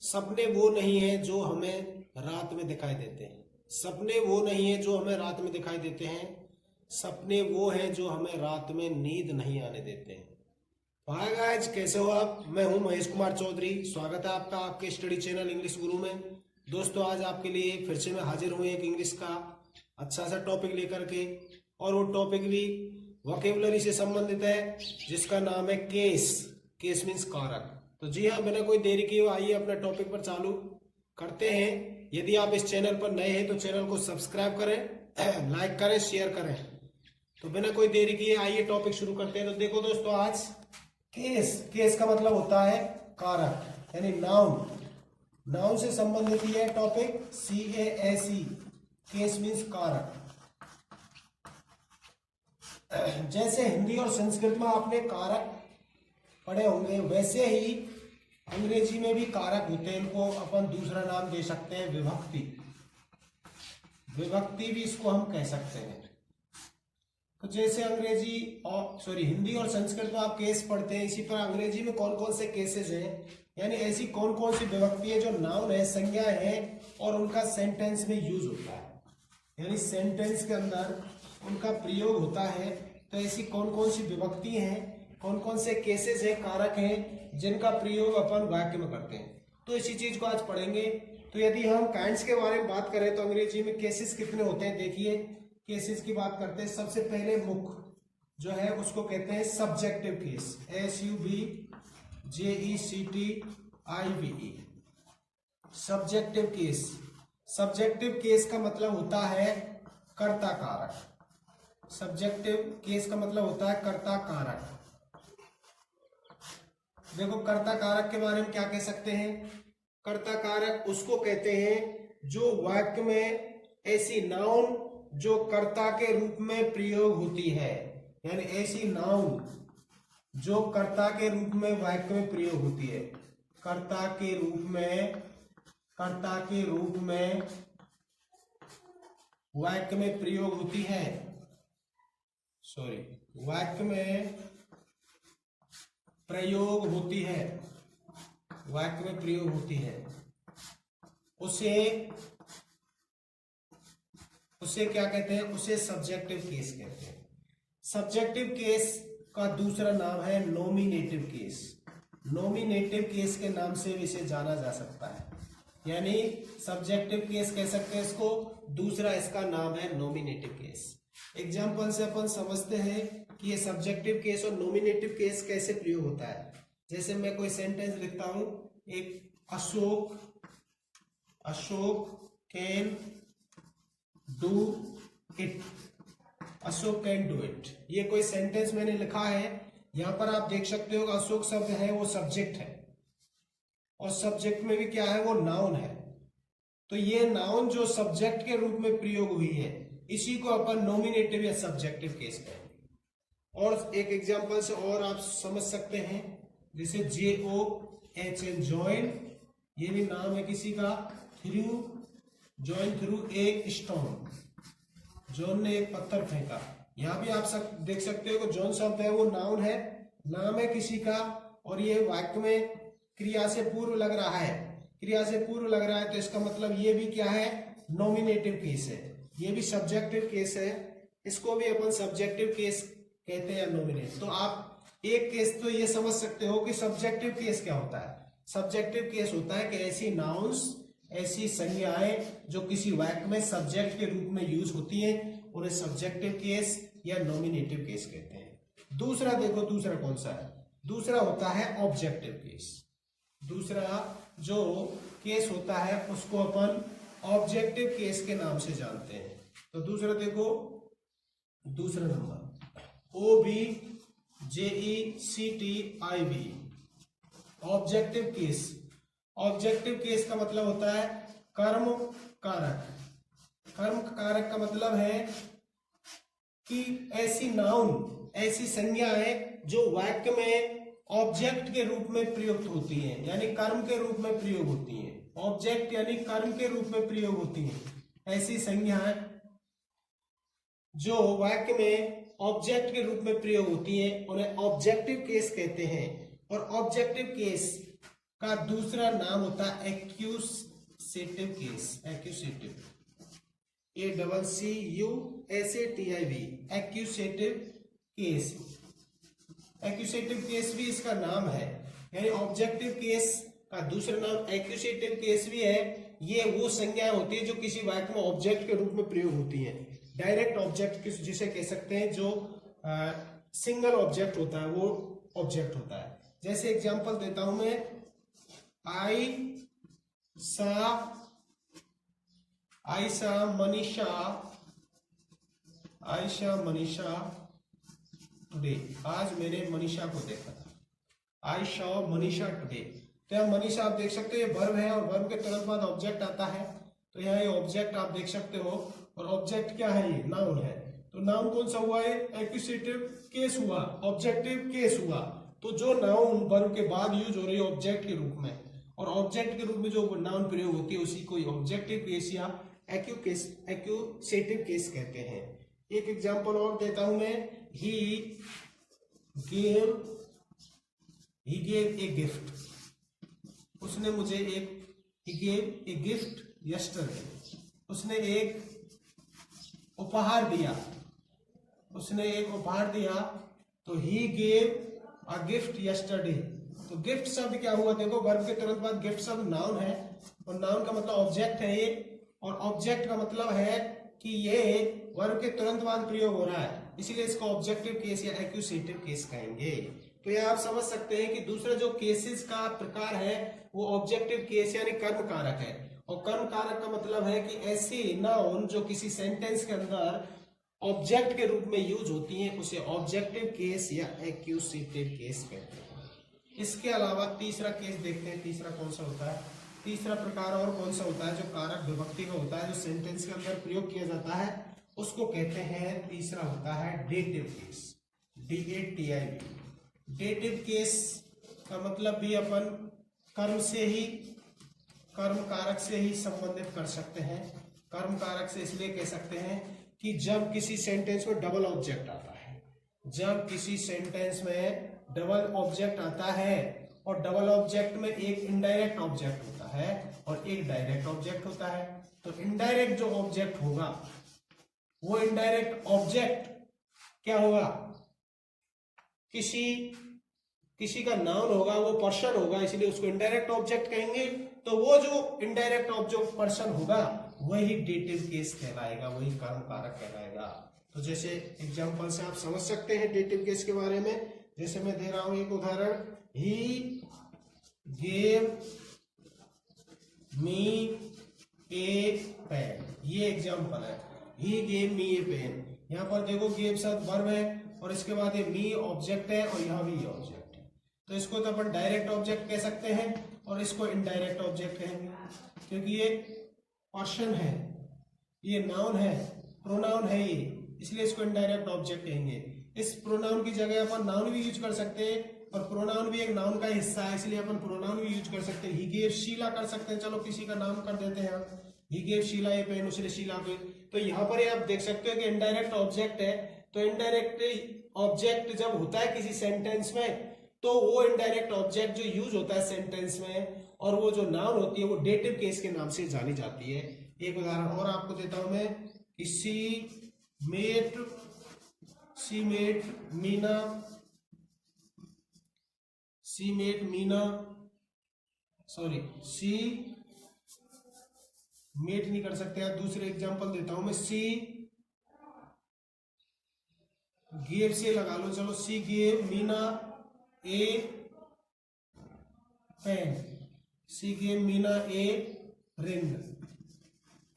सपने वो नहीं है जो हमें रात में दिखाई देते हैं। सपने वो नहीं है जो हमें रात में दिखाई देते हैं। सपने वो हैं जो हमें रात में नींद नहीं आने देते हैं। हाय गाइस, कैसे हो आप? मैं हूं महेश कुमार चौधरी। स्वागत है आपका आपके स्टडी चैनल इंग्लिश गुरु में। दोस्तों, आज आपके लिए फिर से मैं हाजिर हूं एक इंग्लिश का अच्छा सा टॉपिक लेकर के। और वो टॉपिक भी वोकेबुलरी से संबंधित है, जिसका नाम है केस। केस मीन्स कारक। तो जी हाँ, बिना कोई देरी किए आइए अपने टॉपिक पर चालू करते हैं। यदि आप इस चैनल पर नए हैं तो चैनल को सब्सक्राइब करें, लाइक करें, शेयर करें। तो बिना कोई देरी किए आइए टॉपिक शुरू करते हैं। तो देखो दोस्तों, आज केस। केस का मतलब होता है कारक, यानी नाउन। नाउन से संबंधित है टॉपिक, CASE। केस मीन्स कारक। जैसे हिंदी और संस्कृत में आपने कारक पढ़े होंगे, वैसे ही अंग्रेजी में भी कारक होते हैं। इनको अपन दूसरा नाम दे सकते हैं, विभक्ति। विभक्ति भी इसको हम कह सकते हैं। तो जैसे हिंदी और संस्कृत में आप केस पढ़ते हैं, इसी पर अंग्रेजी में कौन कौन से केसेस हैं, यानी ऐसी कौन कौन सी विभक्ति है जो नाउन है, संज्ञा है, और उनका सेंटेंस में यूज होता है, यानी सेंटेंस के अंदर उनका प्रयोग होता है। तो ऐसी कौन कौन सी विभक्ति हैं, कौन कौन से केसेस हैं, कारक हैं, जिनका प्रयोग अपन वाक्य में करते हैं। तो इसी चीज को आज पढ़ेंगे। तो यदि हम काइंड्स के बारे में बात करें तो अंग्रेजी में केसेस कितने होते हैं, देखिए। केसेस की बात करते हैं। सबसे पहले मुख्य जो है उसको कहते हैं subjective case, SUBJECTIVE। Subjective case. Subjective case का मतलब होता है कर्ता कारक। सब्जेक्टिव केस का मतलब होता है कर्ता कारक। देखो, कर्ता कारक के बारे में क्या कह सकते हैं। कर्ता कारक उसको कहते हैं जो वाक्य में ऐसी नाउन जो कर्ता के रूप में प्रयोग होती है, यानी ऐसी नाउन जो कर्ता के रूप में वाक्य में प्रयोग होती है। कर्ता के रूप में वाक्य में प्रयोग होती है। वाक्य में प्रयोग होती है। वाक्य में प्रयोग होती है। उसे क्या कहते हैं? उसे सब्जेक्टिव केस कहते हैं। सब्जेक्टिव केस का दूसरा नाम है नॉमिनेटिव केस। नॉमिनेटिव केस के नाम से इसे जाना जा सकता है, यानी सब्जेक्टिव केस कह सकते हैं इसको, दूसरा इसका नाम है नॉमिनेटिव केस। एग्जाम्पल से अपन समझते हैं कि ये सब्जेक्टिव केस और नॉमिनेटिव केस कैसे प्रयोग होता है। जैसे मैं कोई सेंटेंस लिखता हूं, एक Ashok can do it. Ashok can do it, ये कोई सेंटेंस मैंने लिखा है। यहां पर आप देख सकते हो अशोक शब्द है वो सब्जेक्ट है, और सब्जेक्ट में भी क्या है, वो नाउन है। तो ये नाउन जो सब्जेक्ट के रूप में प्रयोग हुई है, इसी को अपन नॉमिनेटिव या सब्जेक्टिव केस कहेंगे। और एक एग्जांपल से और आप समझ सकते हैं, जैसे JOHN, जॉइन, ये भी नाम है किसी का। Join through a stone, John ने एक पत्थर फेंका। यहां भी आप देख सकते हो कि जॉन शब्द है वो नाउन है, नाम है किसी का, और ये वाक्य में क्रिया से पूर्व लग रहा है। क्रिया से पूर्व लग रहा है, तो इसका मतलब ये भी क्या है, नॉमिनेटिव केस है। ये भी सब्जेक्टिव केस है, इसको भी अपन सब्जेक्टिव केस कहते हैं, नॉमिनेट। तो आप एक केस तो ये समझ सकते हो कि सब्जेक्टिव केस क्या होता है। सब्जेक्टिव केस होता है कि ऐसी नाउन्स, ऐसी संज्ञाएं जो किसी वाक्य में सब्जेक्ट के रूप में यूज होती हैं, उन्हें सब्जेक्टिव केस या नॉमिनेटिव केस कहते हैं। दूसरा देखो, दूसरा कौन सा है? दूसरा होता है ऑब्जेक्टिव केस। दूसरा जो केस होता है उसको अपन ऑब्जेक्टिव केस के नाम से जानते हैं। तो दूसरा देखो, दूसरा number OBJECTIV, objective case. Objective case का मतलब होता है कर्म कारक। कर्म कारक का मतलब है कि ऐसी नाउन, ऐसी संज्ञाएं जो वाक्य में ऑब्जेक्ट के रूप में प्रयुक्त होती हैं, यानी कर्म के रूप में प्रयोग होती हैं। ऑब्जेक्ट यानी कर्म के रूप में प्रयोग होती हैं। ऐसी संज्ञाएं जो वाक्य में ऑब्जेक्ट के रूप में प्रयोग होती हैं, उन्हें ऑब्जेक्टिव केस कहते हैं। और ऑब्जेक्टिव केस का दूसरा नाम होता है एक्यूसेटिव केस। एक्यूसेटिव, ACCUSATIV, एक्यूसेटिव case. एक्यूसेटिव केस भी इसका नाम है, यानी ऑब्जेक्टिव केस का दूसरा नाम एक्यूसेटिव केस भी है। ये वो संज्ञा होती है जो किसी वाक्य में ऑब्जेक्ट के रूप में प्रयोग होती है। डायरेक्ट ऑब्जेक्ट जिसे कह सकते हैं, जो सिंगल ऑब्जेक्ट होता है वो ऑब्जेक्ट होता है। जैसे एग्जांपल देता हूं मैं, I saw मनीषा टुडे। आज मैंने मनीषा को देखा था। I saw Manisha today. तो यहाँ मनीषा आप देख सकते हो ये वर्ब है, और वर्ब के तुरंत बाद ऑब्जेक्ट आता है। तो यहाँ ये ऑब्जेक्ट आप देख सकते हो, और ऑब्जेक्ट क्या है, ये नाउन है। तो नाउन कौन सा हुआ है, एक्यूसेटिव केस हुआ, ऑब्जेक्टिव केस हुआ। तो जो नाउन वर्ब के बाद यूज हो रही है ऑब्जेक्ट के रूप में, और ऑब्जेक्ट के रूप में जो नाउन प्रयोग होती है उसी को ऑब्जेक्टिव केस या एक्यूसेटिव केस कहते हैं। एक एग्जांपल और देता हूं मैं, ही गेव ए गिफ्ट। उसने मुझे he gave a gift yesterday। उसने एक उपहार दिया, उसने एक उपहार दिया। तो he gave a gift yesterday। तो गिफ्ट शब्द क्या हुआ, देखो वर्ब के तुरंत बाद गिफ्ट शब्द नाउन है, और नाउन का मतलब ऑब्जेक्ट है ये, और ऑब्जेक्ट का मतलब है कि ये वर्ब के तुरंत बाद प्रयोग हो रहा है, इसीलिए इसको ऑब्जेक्टिव केस या एक्यूसेटिव केस कहेंगे। तो ये आप समझ सकते हैं कि दूसरा जो केसेस का प्रकार है वो ऑब्जेक्टिव केस यानी कर्म कारक है। और कर्म कारक का मतलब है कि ऐसी नाउन जो किसी सेंटेंस के अंदर ऑब्जेक्ट के रूप में यूज होती हैं उसे ऑब्जेक्टिव केस या एक्यूसेटिव केस कहते हैं। इसके अलावा तीसरा केस देखते हैं, तीसरा कौन सा होता है। तीसरा प्रकार और कौन सा होता है, जो कारक विभक्ति का होता है, जो सेंटेंस के अंदर प्रयोग किया जाता है, उसको कहते हैं, तीसरा होता है dative case, DATIV। Dative case का मतलब भी अपन कर्म से ही, कर्म कारक से ही संबंधित कर सकते हैं। कर्म कारक से इसलिए कह सकते हैं कि जब किसी सेंटेंस में डबल ऑब्जेक्ट आता है, जब किसी सेंटेंस में डबल ऑब्जेक्ट आता है, और डबल ऑब्जेक्ट में एक इनडायरेक्ट ऑब्जेक्ट होता है और एक डायरेक्ट ऑब्जेक्ट होता है। तो इनडायरेक्ट जो ऑब्जेक्ट होगा, वो इनडायरेक्ट ऑब्जेक्ट क्या होगा, किसी का नाउन होगा, वो पर्सन होगा, इसलिए उसको इनडायरेक्ट ऑब्जेक्ट कहेंगे। तो वो जो इनडायरेक्ट ऑब्जेक्ट पर्सन होगा वही डेटिव केस कहलाएगा, वही कर्म कारक कहलाएगा। तो जैसे एग्जांपल से आप समझ सकते हैं डेटिव केस के बारे में। जैसे मैं दे रहा हूं एक उदाहरण, he gave me a pen. ये एग्जांपल है, he gave me a pen. यहां पर देखो गेव शब्द वर्ब है, और इसके बाद ये मी ऑब्जेक्ट है, और यहां भी ऑब्जेक्ट है। तो इसको तो अपन डायरेक्ट ऑब्जेक्ट कह सकते हैं, और इसको इनडायरेक्ट ऑब्जेक्ट कहेंगे, क्योंकि ये पर्सन है, ये नाउन है, प्रोनाउन है ये, इसलिए इसको इनडायरेक्ट ऑब्जेक्ट कहेंगे। इस प्रोनाउन की जगह अपन नाउन भी यूज कर सकते हैं, और प्रोनाउन भी एक नाउन का हिस्सा है, इसलिए अपन प्रोनाउन भी यूज कर सकते हैं। ही गेव शीला कर सकते हैं, चलो किसी का नाम कर देते हैं हम, he gave Sheela a pen, उसने शीला पे। तो यहाँ पर आप देख सकते हो कि इनडायरेक्ट ऑब्जेक्ट है। तो इनडायरेक्ट ऑब्जेक्ट जब होता है किसी सेंटेंस में, तो वो इनडायरेक्ट ऑब्जेक्ट जो यूज होता है सेंटेंस में, और वो जो नाउन होती है वो डेटिव केस के नाम से जानी जाती है। एक उदाहरण और आपको देता हूं मैं, she met Meena, sorry she met नहीं कर सकते यार, दूसरे एग्जांपल देता हूं मैं, सी गेव से लगा लो, चलो she gave Meena a pen, she gave Meena a ring,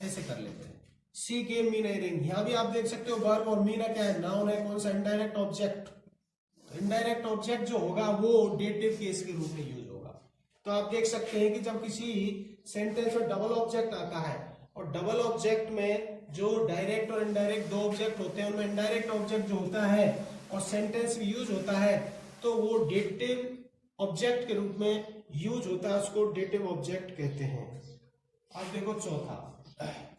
ऐसे कर लेते हैं। She gave Meena a ring, यहां भी आप देख सकते हो वर्ब, और मीना क्या है, नाउन है, कौन सा, इनडायरेक्ट ऑब्जेक्ट। तो इनडायरेक्ट ऑब्जेक्ट जो होगा वो डेटिव केस के रूप में यूज होगा। तो आप देख सकते हैं कि जब किसी सेंटेंस में डबल ऑब्जेक्ट आता है, और डबल ऑब्जेक्ट में जो डायरेक्ट और इनडायरेक्ट दो ऑब्जेक्ट होते हैं, उनमें इनडायरेक्ट ऑब्जेक्ट जो होता है और सेंटेंस में यूज होता है, तो वो डेटिव ऑब्जेक्ट के रूप में यूज होता है, उसको डेटिव ऑब्जेक्ट कहते हैं। अब देखो चौथा,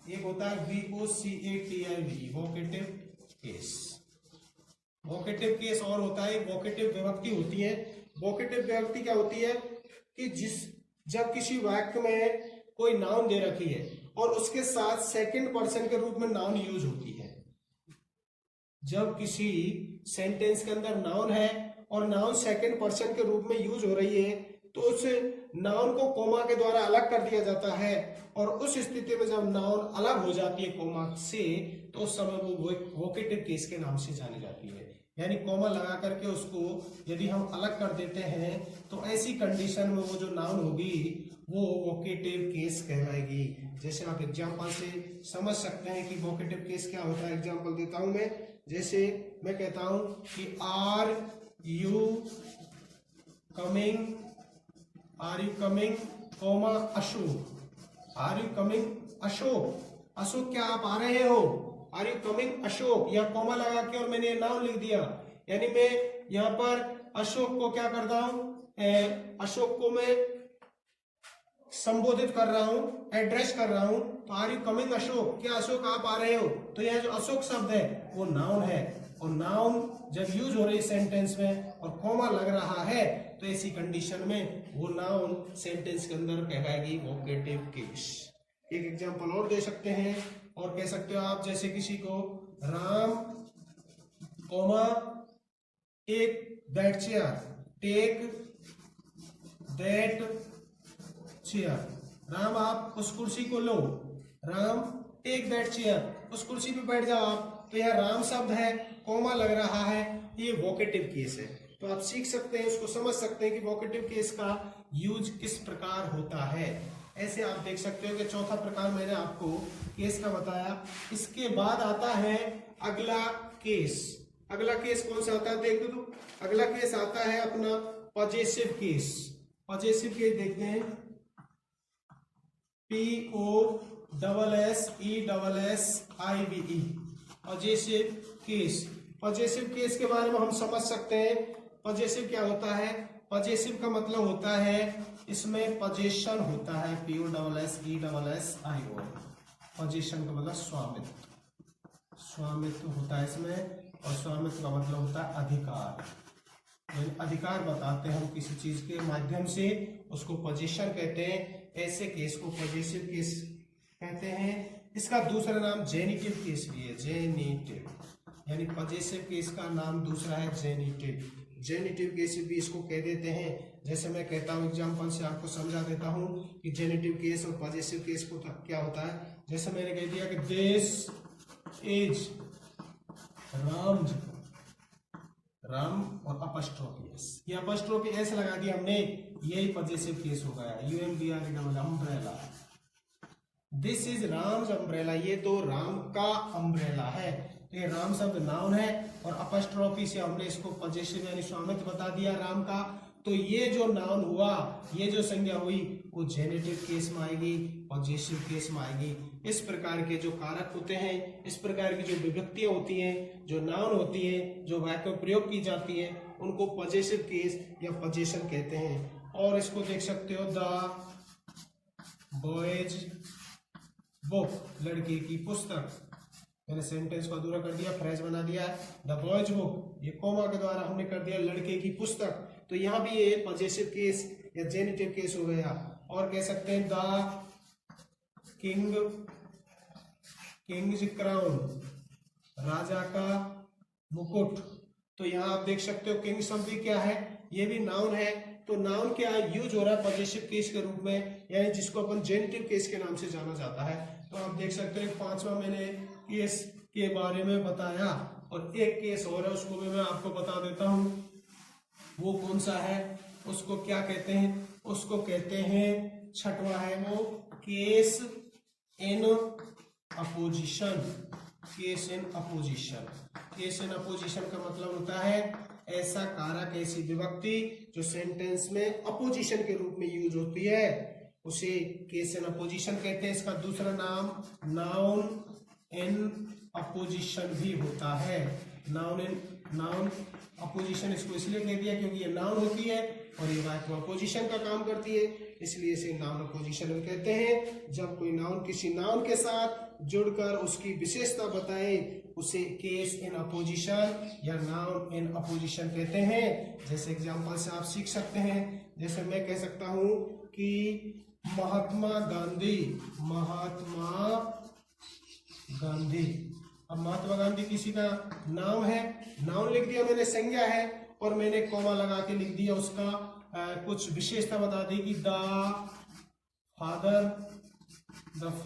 एक होता है VOCATIV, vocative case. Vocative case और होता है, वोकेटिव विभक्ति होती है। वोकेटिव विभक्ति क्या होती है कि जिस जब किसी वाक्य में कोई नाउन दे रखी है और उसके साथ सेकंड पर्सन के रूप में नाउन यूज होती है। जब किसी सेंटेंस के अंदर नाउन है और नाउन सेकंड पर्सन के रूप में यूज हो रही है तो उस नाउन को कोमा के द्वारा अलग कर दिया जाता है, और उस स्थिति में जब नाउन अलग हो जाती है कोमा से तो उस समय वो वोकेटिव केस के नाम से जानी जाती है। यानी कोमा लगा करके उसको यदि हम अलग कर देते हैं तो ऐसी कंडीशन में वो जो नाउन होगी वो वोकेटिव केस कहलाएगी। जैसे आप एग्जांपल से समझ सकते हैं कि वोकेटिव केस क्या होता है। एग्जांपल देता हूं मैं, जैसे मैं कहता हूं कि are you coming comma Ashok. Are you coming Ashok, Ashok क्या आप आ रहे हो? आर यू कमिंग अशोक, या कोमा लगा के और मैंने ये नाउन लिख दिया, यानी मैं यहाँ पर अशोक को क्या करता हूं, अशोक को मैं संबोधित कर रहा हूं, एड्रेस कर रहा हूं, तो आर यू कमिंग अशोक, क्या अशोक आप आ रहे हो? तो यह जो अशोक शब्द है वो नाउन है, और नाउन जब यूज हो रही सेंटेंस में और कोमा लग रहा है तो ऐसी कंडीशन में वो नाउन सेंटेंस के अंदर कहलाएगी वोकेटिव केस। एक एग्जांपल और दे सकते हैं और कह सकते हो आप, जैसे किसी को Ram comma take that chair, take that chair, Ram आप उस कुर्सी को लो, राम टेक दैट चेयर, उस कुर्सी पे बैठ जाओ आप। तो यह राम शब्द है, कोमा लग रहा है, ये वोकेटिव केस है। तो आप सीख सकते हैं, उसको समझ सकते हैं कि वोकेटिव केस का यूज किस प्रकार होता है। ऐसे आप देख सकते हो कि चौथा प्रकार मैंने आपको केस का बताया। इसके बाद आता है अगला केस। अगला केस कौन सा आता है देख दो, अगला केस आता है अपना पजेसिव केस। पजेसिव केस देखते हैं, POSSESSIVE, possessive case. Possessive case के बारे में हम समझ सकते हैं। पजेसिव क्या होता है? पजेसिव का मतलब होता है इसमें पजेशन होता है, POSSESSIO, पजेशन का मतलब स्वामित्व, स्वामित्व होता है इसमें, और स्वामित्व का मतलब होता है अधिकार। अधिकार बताते हैं हम किसी चीज के माध्यम से, उसको पजेशन कहते हैं। ऐसे केस को पजेसिव केस कहते हैं। इसका दूसरा नाम जेनिटिव केस भी है, जेनिटिव, यानी पजेसिव केस का नाम दूसरा है जेनिटिव। जेनिटिव केस भी इसको कह देते हैं। जैसे मैं कहता हूं, एग्जांपल से आपको समझा देता हूं कि जेनिटिव केस और पजेसिव केस को क्या होता है। जैसे मैंने कह दिया कि दिस इज राम, राम और अपस्ट्रोफी एस, ये अपस्ट्रोफी एस लगा दिया हमने, यही पजेसिव केस हो गया। UMBRA umbrella, this is Ram's umbrella, ये तो राम का अम्ब्रेला है। तो ये राम शब्द नाउन है और अपस्ट्रोफी से हमने इसको पजेसिव यानी स्वामित्व बता दिया राम का। तो ये जो नाउन हुआ, ये जो संज्ञा हुई, वो जेनेटिव केस में आएगी, पजेसिव केस में आएगी। इस प्रकार के जो कारक होते हैं, इस प्रकार की जो विभक्तियां होती हैं, जो नाउन होती है, जो वाक्य में प्रयोग की जाती है, उनको पजेसिव केस या पजेशन कहते हैं। और इसको देख सकते हो, द बॉयज बुक, लड़के की पुस्तक, मैंने सेंटेंस को अधूरा कर दिया, फ्रेज बना दिया। द बॉयज बुक, ये कोमा के द्वारा हमने कर दिया लड़के की पुस्तक, तो यहां भी ये पजेसिव केस या जेनिटिव केस हो गया। और कह सकते हैं द किंग्स क्राउन, राजा का मुकुट। तो यहाँ आप देख सकते हो किंग शब्द भी क्या है, ये भी नाउन है। तो नाउन क्या यूज हो रहा है पजेसिव केस के रूप में, यानी जिसको अपन जेनिटिव केस के नाम से जाना जाता है। तो आप देख सकते हो पांचवा मैंने केस के बारे में बताया, और एक केस और है उसको भी मैं आपको बता देता हूं। वो कौन सा है, उसको क्या कहते हैं? उसको कहते हैं, छठवां है वो case in opposition. Case in opposition, case in opposition का मतलब होता है ऐसा कारक, ऐसी विभक्ति जो सेंटेंस में अपोजिशन के रूप में यूज होती है, उसे केस इन अपोजिशन कहते हैं। इसका दूसरा नाम नाउन इन अपोजिशन भी होता है। नाउन अपोजिशन इसको इसलिए कह दिया क्योंकि ये नाउन होती है और ये वाक्य अपोजिशन का काम करती है, इसलिए इसे नाउन अपोजिशन भी कहते हैं। जब कोई नाउन किसी नाउन के साथ जुड़कर उसकी विशेषता बताए, उसे केस इन अपोजिशन या नाउन इन अपोजिशन कहते हैं। जैसे एग्जांपल से आप सीख सकते हैं, जैसे मैं कह सकता हूं कि महात्मा गांधी, अब महात्मा गांधी किसी का नाम है, नाउन लिख दिया मैंने, संज्ञा है, और मैंने कॉमा लगा के लिख दिया उसका कुछ विशेषता बता दी कि द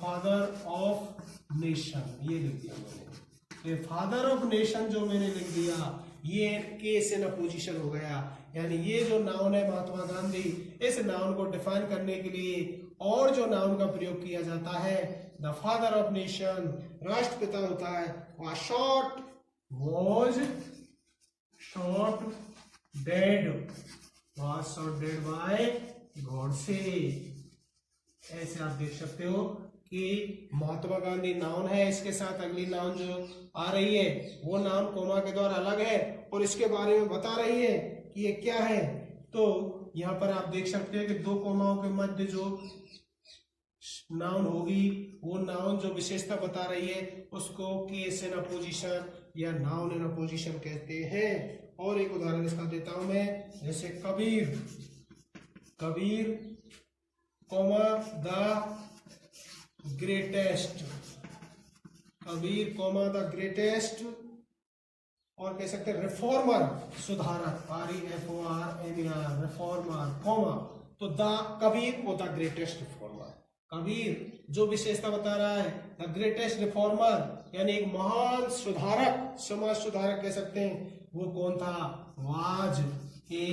फादर ऑफ नेशन, ये लिख दिया मैंने। फादर ऑफ नेशन जो मैंने लिख दिया ये केस इन अपोजिशन हो गया, यानी ये जो नाउन है महात्मा गांधी, इस नाउन को डिफाइन करने के लिए और जो नाउन का प्रयोग किया जाता है द फादर ऑफ नेशन, राष्ट्रपिता होता है, वह शॉट डेड बाय गॉडसे। ऐसे आप देख सकते हो कि महात्मा गांधी नाउन है, इसके साथ अगली नाउन जो आ रही है वो नाउन कोमा के द्वारा अलग है और इसके बारे में बता रही है कि ये क्या है। तो यहाँ पर आप देख सकते हैं कि दो कोमाओं के मध्य जो नाउन होगी वो नाउन जो विशेषता बता रही है उसको केस इन अपोजिशन या नाउन इन अपोजिशन कहते हैं। और एक उदाहरण इसका देता हूं मैं, जैसे Kabir comma the greatest, Kabir comma the greatest, और कह सकते हैं रिफॉर्मर, सुधारक, REFORMER, रिफॉर्मर, कोमा, तो द कबीर और द ग्रेटेस्ट रिफॉर्मर। कबीर जो विशेषता बता रहा है, द ग्रेटेस्ट रिफॉर्मर यानी एक महान सुधारक, समाज सुधारक कह सकते हैं, वो कौन था? वाज ए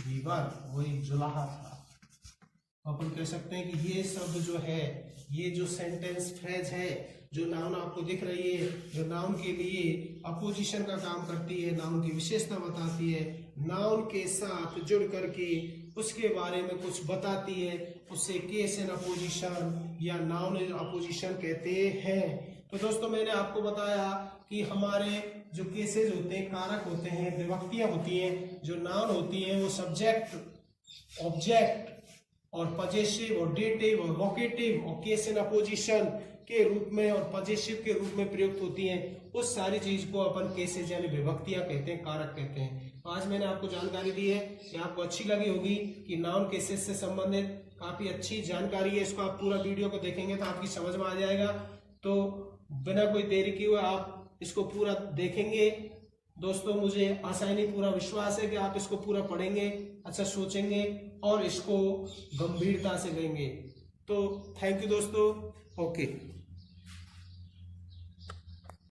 वीवर, वो एक जुलाहा था। अपन कह सकते हैं कि ये शब्द जो है, ये जो सेंटेंस फ्रेज है, जो नाउन आपको दिख रही है, जो नाउन के लिए अपोजिशन का काम करती है, नाउन की विशेषता बताती है, नाउन के साथ जुड़ करके उसके बारे में कुछ बताती है, उसे केस इन अपोजिशन या नाउन इन अपोजिशन कहते हैं। तो दोस्तों मैंने आपको बताया कि हमारे जो केसेस होते हैं, कारक होते हैं, विभक्तियां होती हैं, जो नाउन होती हैं वो सब्जेक्ट, ऑब्जेक्ट और पजेसिव और डेटिव और वोकेटिव और केस इन अपोजिशन के रूप में और पजेसिव के रूप में प्रयुक्त होती हैं। उस सारी चीज को अपन केसेस यानी विभक्तियां कहते हैं, कारक कहते हैं। तो आज मैंने आपको जानकारी दी है कि आपको अच्छी लगी होगी कि नाउन केसेस से संबंधित काफी अच्छी जानकारी है। इसको आप पूरा वीडियो को देखेंगे तो आपकी समझ में आ जाएगा। तो बिना कोई देरी किए हुए आप इसको पूरा देखेंगे। दोस्तों मुझे आशा नहीं पूरा विश्वास है कि आप इसको पूरा पढ़ेंगे, अच्छा सोचेंगे और इसको गंभीरता से लेंगे। तो थैंक यू दोस्तों, ओके।